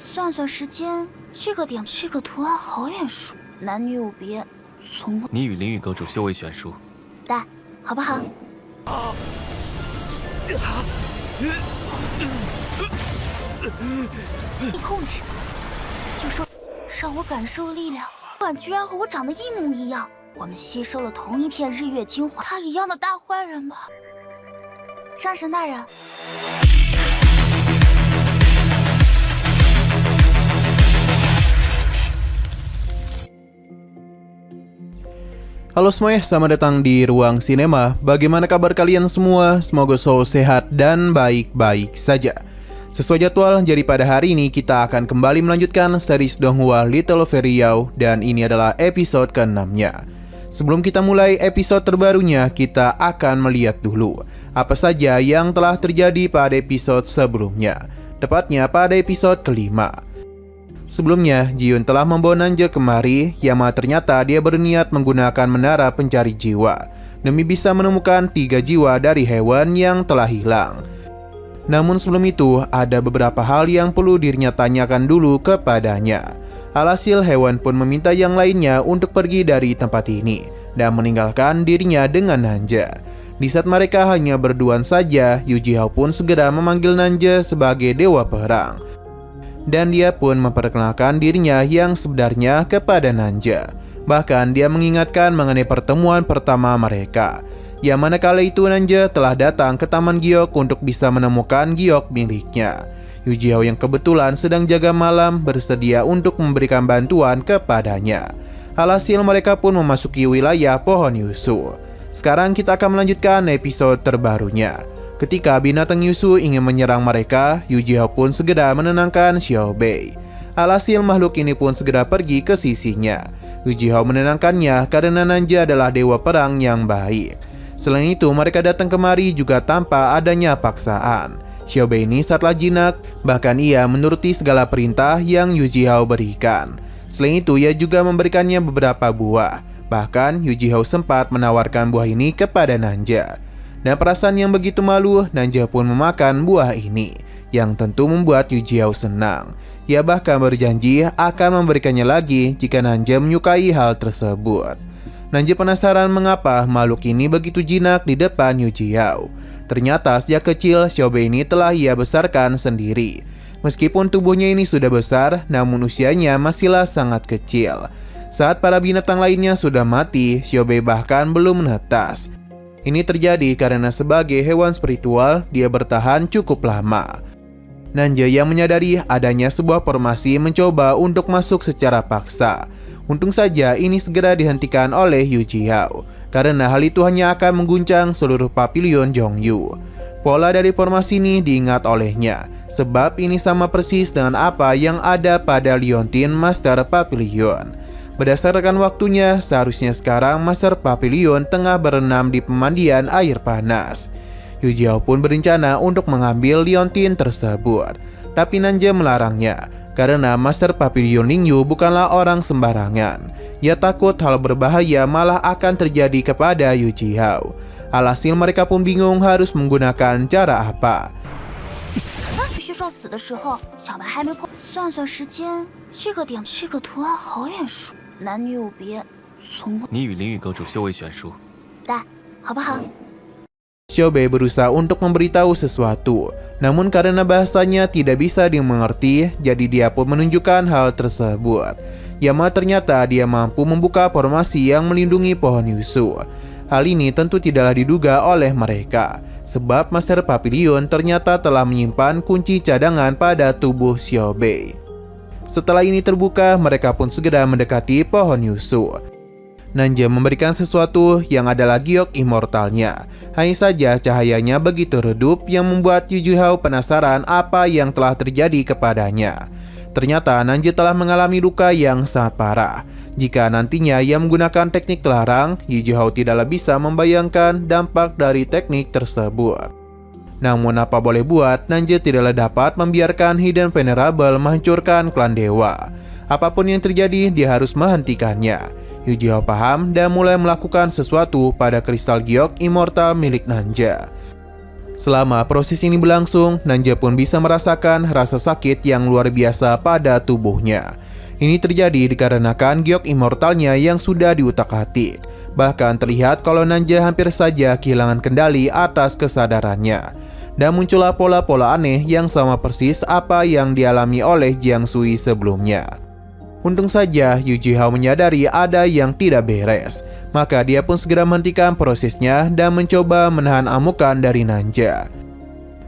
算算时间，这个点，这个图案好眼熟，男女有别，从不。你与灵域阁主修为悬殊，带，好不好？你控制，就说让我感受力量。管居然和我长得一模一样，我们吸收了同一片日月精华，他一样的大坏人吗？山神大人。Halo semuanya, selamat datang di Ruang Sinema. Bagaimana kabar kalian semua? Semoga selalu sehat dan baik-baik saja. Sesuai jadwal, jadi pada hari ini kita akan kembali melanjutkan series Donghua Little Fairy Yao, dan ini adalah episode ke-6-nya. Sebelum kita mulai episode terbarunya, kita akan melihat dulu apa saja yang telah terjadi pada episode sebelumnya, tepatnya pada episode ke-5. Sebelumnya, Ji-Yun telah membawa Nanja kemari, yang ternyata dia berniat menggunakan menara pencari jiwa demi bisa menemukan 3 jiwa dari hewan yang telah hilang. Namun sebelum itu, ada beberapa hal yang perlu dirinya tanyakan dulu kepadanya. Alhasil, hewan pun meminta yang lainnya untuk pergi dari tempat ini dan meninggalkan dirinya dengan Nanja. Di saat mereka hanya berduaan saja, Yu Jihao pun segera memanggil Nanja sebagai dewa perang. Dan dia pun memperkenalkan dirinya yang sebenarnya kepada Nanja. Bahkan dia mengingatkan mengenai pertemuan pertama mereka, yang mana kala itu Nanja telah datang ke Taman Giok untuk bisa menemukan giok miliknya. Yu Jihao yang kebetulan sedang jaga malam bersedia untuk memberikan bantuan kepadanya. Alhasil mereka pun memasuki wilayah pohon Yusu. Sekarang kita akan melanjutkan episode terbarunya. Ketika binatang Yusu ingin menyerang mereka, Yu Jihao pun segera menenangkan Xiao Bei. Alhasil makhluk ini pun segera pergi ke sisinya. Yu Jihao menenangkannya karena Nanja adalah dewa perang yang baik. Selain itu, mereka datang kemari juga tanpa adanya paksaan. Xiao Bei ini sangatlah jinak, bahkan ia menuruti segala perintah yang Yu Jihao berikan. Selain itu, ia juga memberikannya beberapa buah. Bahkan Yu Jihao sempat menawarkan buah ini kepada Nanja. Dan perasaan yang begitu malu, Nanja pun memakan buah ini, yang tentu membuat Yu Jihao senang. Ia bahkan berjanji akan memberikannya lagi jika Nanja menyukai hal tersebut. Nanja penasaran mengapa makhluk ini begitu jinak di depan Yu Jihao. Ternyata sejak kecil Xiao Bei ini telah ia besarkan sendiri. Meskipun tubuhnya ini sudah besar, namun usianya masihlah sangat kecil. Saat para binatang lainnya sudah mati, Xiao Bei bahkan belum menetas. Ini terjadi karena sebagai hewan spiritual, dia bertahan cukup lama. Nanja yang menyadari adanya sebuah formasi mencoba untuk masuk secara paksa. Untung saja ini segera dihentikan oleh Yu Jihao, karena hal itu hanya akan mengguncang seluruh papilion Zhongyu. Pola dari formasi ini diingat olehnya, sebab ini sama persis dengan apa yang ada pada Liontin Master Papilion. Berdasarkan waktunya, seharusnya sekarang Master Papilion tengah berenam di pemandian air panas. Yu Jihao pun berencana untuk mengambil liontin tersebut, tapi Nanja melarangnya, karena Master Papilion Lingyu bukanlah orang sembarangan. Ia takut hal berbahaya malah akan terjadi kepada Yu Jihao. Alhasil mereka pun bingung harus menggunakan cara apa. 须说死的时候，小白还没破。算算时间，这个点，这个图案好眼熟，男女有别，从不。你与灵域阁主修为悬殊，带，好不好？ Xiao Bei berusaha untuk memberitahu sesuatu, namun karena bahasanya tidak bisa dimengerti, jadi dia pun menunjukkan hal tersebut. Yama ternyata dia mampu membuka formasi yang melindungi pohon Yusu. Hal ini tentu tidaklah diduga oleh mereka, sebab Master Papilion ternyata telah menyimpan kunci cadangan pada tubuh Xiao Bei. Setelah ini terbuka, mereka pun segera mendekati pohon Yusu. Nanja memberikan sesuatu yang adalah giok immortalnya. Hanya saja cahayanya begitu redup yang membuat Yu Jihao penasaran apa yang telah terjadi kepadanya. Ternyata Nanja telah mengalami luka yang sangat parah. Jika nantinya ia menggunakan teknik terlarang, Yu Jihao tidaklah bisa membayangkan dampak dari teknik tersebut. Namun apa boleh buat, Nanja tidaklah dapat membiarkan Hidden Venerable menghancurkan klan dewa. Apapun yang terjadi, dia harus menghentikannya. Yu Jihao paham dan mulai melakukan sesuatu pada kristal giok immortal milik Nanja. Selama proses ini berlangsung, Nanja pun bisa merasakan rasa sakit yang luar biasa pada tubuhnya. Ini terjadi dikarenakan giok immortalnya yang sudah diutak-atik. Bahkan terlihat kalau Nanja hampir saja kehilangan kendali atas kesadarannya. Dan muncullah pola-pola aneh yang sama persis apa yang dialami oleh Jiang Sui sebelumnya. Untung saja Yu Jihao menyadari ada yang tidak beres. Maka dia pun segera menghentikan prosesnya dan mencoba menahan amukan dari Nanja.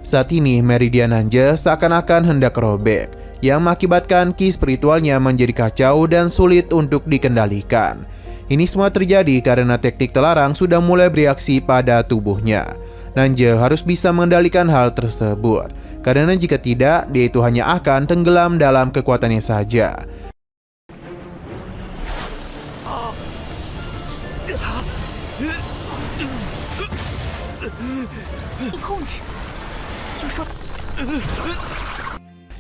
Saat ini meridian Nanja seakan-akan hendak robek, yang mengakibatkan ki spiritualnya menjadi kacau dan sulit untuk dikendalikan. Ini semua terjadi karena teknik terlarang sudah mulai bereaksi pada tubuhnya. Nanja harus bisa mengendalikan hal tersebut, karena jika tidak, dia itu hanya akan tenggelam dalam kekuatannya saja.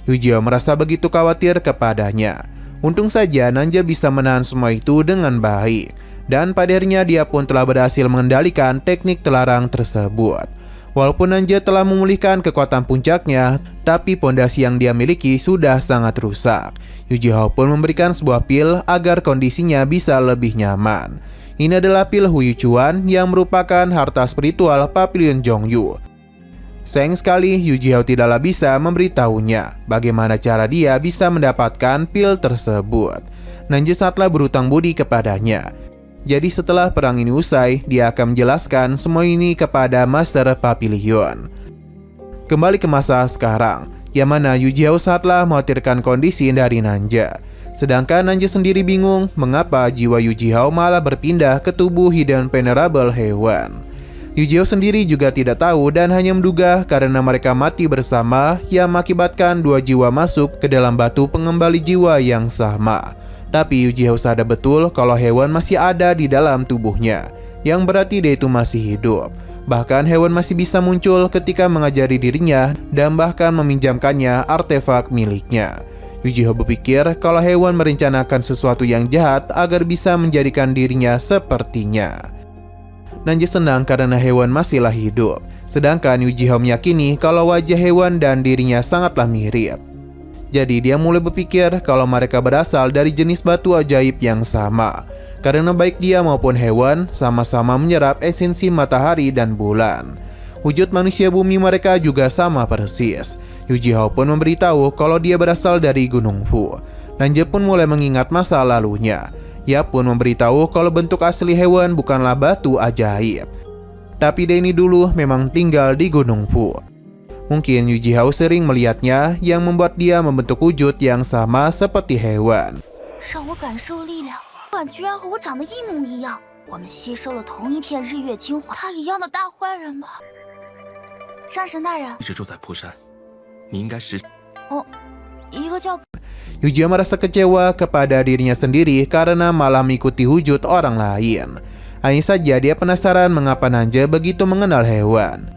Yu Jihao merasa begitu khawatir kepadanya. Untung saja Nanja bisa menahan semua itu dengan baik. Dan pada akhirnya dia pun telah berhasil mengendalikan teknik terlarang tersebut. Walaupun Nanja telah memulihkan kekuatan puncaknya, tapi pondasi yang dia miliki sudah sangat rusak. Yu Jihao pun memberikan sebuah pil agar kondisinya bisa lebih nyaman. Ini adalah pil Huyu Chuan yang merupakan harta spiritual Papilion Zhongyu. Sayang sekali Yu Jihao tidaklah bisa memberitahunya bagaimana cara dia bisa mendapatkan pil tersebut. Nanja sangatlah berhutang budi kepadanya. Jadi setelah perang ini usai, dia akan menjelaskan semua ini kepada Master Papilion. Kembali ke masa sekarang, yang mana Yu Jihao sangatlah mengkhawatirkan kondisi dari Nanja. Sedangkan Nanja sendiri bingung mengapa jiwa Yu Jihao malah berpindah ke tubuh Hidden Venerable hewan. Yu Jihao sendiri juga tidak tahu dan hanya menduga karena mereka mati bersama yang mengakibatkan dua jiwa masuk ke dalam batu pengembali jiwa yang sama. Tapi Yu Jihao sadar betul kalau hewan masih ada di dalam tubuhnya, yang berarti dia itu masih hidup. Bahkan hewan masih bisa muncul ketika mengajari dirinya dan bahkan meminjamkannya artefak miliknya. Yu Jihao berpikir kalau hewan merencanakan sesuatu yang jahat agar bisa menjadikan dirinya sepertinya. Nanja senang karena hewan masihlah hidup. Sedangkan Yu Jihao meyakini kalau wajah hewan dan dirinya sangatlah mirip. Jadi dia mulai berpikir kalau mereka berasal dari jenis batu ajaib yang sama. Karena baik dia maupun hewan sama-sama menyerap esensi matahari dan bulan. Wujud manusia bumi mereka juga sama persis. Yu Jihao pun memberitahu kalau dia berasal dari Gunung Fu. Nanja pun mulai mengingat masa lalunya. Ia pun memberitahu kalau bentuk asli hewan bukanlah batu ajaib. Tapi dia ini dulu memang tinggal di Gunung Fu. Mungkin Yu Jihao sering melihatnya yang membuat dia membentuk wujud yang sama seperti hewan. Yu Jihao merasa kecewa kepada dirinya sendiri karena malah mengikuti wujud orang lain. Hanya saja dia penasaran mengapa Nanja begitu mengenal hewan.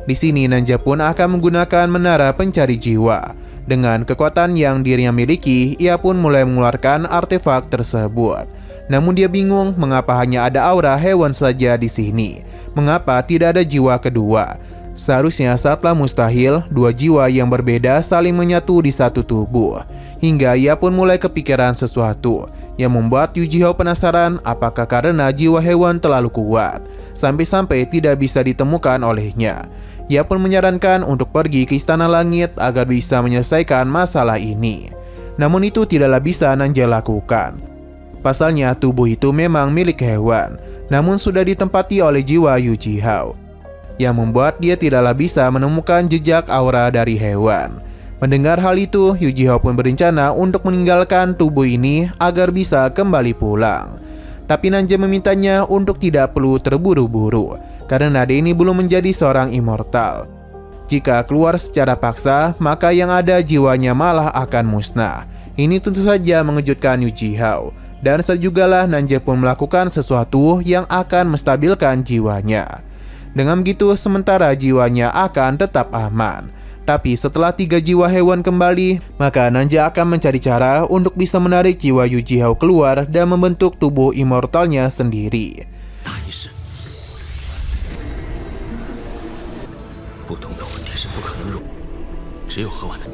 Di sini Nanja pun akan menggunakan menara pencari jiwa. Dengan kekuatan yang dirinya miliki, ia pun mulai mengeluarkan artefak tersebut. Namun dia bingung mengapa hanya ada aura hewan saja di sini. Mengapa tidak ada jiwa kedua? Seharusnya sangatlah mustahil dua jiwa yang berbeda saling menyatu di satu tubuh. Hingga ia pun mulai kepikiran sesuatu yang membuat Yu Jihao penasaran apakah karena jiwa hewan terlalu kuat sampai-sampai tidak bisa ditemukan olehnya. Ia pun menyarankan untuk pergi ke Istana Langit agar bisa menyelesaikan masalah ini. Namun itu tidaklah bisa Nanja lakukan. Pasalnya tubuh itu memang milik hewan, namun sudah ditempati oleh jiwa Yu Jihao, yang membuat dia tidaklah bisa menemukan jejak aura dari hewan. Mendengar hal itu, Yu Jihao pun berencana untuk meninggalkan tubuh ini agar bisa kembali pulang. Tapi Nanja memintanya untuk tidak perlu terburu-buru, karena dia ini belum menjadi seorang immortal. Jika keluar secara paksa, maka yang ada jiwanya malah akan musnah. Ini tentu saja mengejutkan Yu Jihao. Dan saat jugalah Nanja pun melakukan sesuatu yang akan menstabilkan jiwanya. Dengan begitu sementara jiwanya akan tetap aman. Tapi setelah 3 jiwa hewan kembali, maka Nanja akan mencari cara untuk bisa menarik jiwa Yu Jihao keluar dan membentuk tubuh immortalnya sendiri. 问题是不可能入，只有喝完了。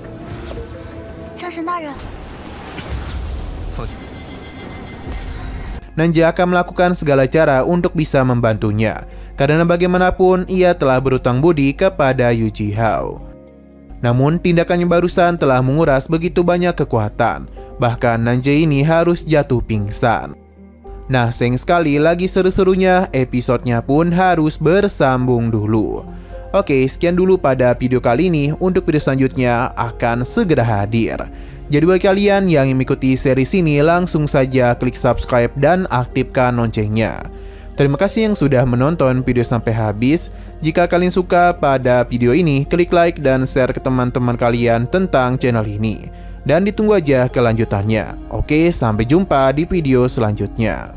战神大人， 放心。 Nanja akan melakukan segala cara untuk bisa membantunya, karena bagaimanapun ia telah berutang budi kepada Yuji Hao. Namun tindakannya barusan telah menguras begitu banyak kekuatan, bahkan Nanja ini harus jatuh pingsan. Nah, sayang sekali lagi seru-serunya, episodenya pun harus bersambung dulu. Oke, sekian dulu pada video kali ini. Untuk video selanjutnya akan segera hadir. Jadi bagi kalian yang mengikuti series ini, langsung saja klik subscribe dan aktifkan loncengnya. Terima kasih yang sudah menonton video sampai habis. Jika kalian suka pada video ini, klik like dan share ke teman-teman kalian tentang channel ini. Dan ditunggu aja kelanjutannya. Oke, sampai jumpa di video selanjutnya.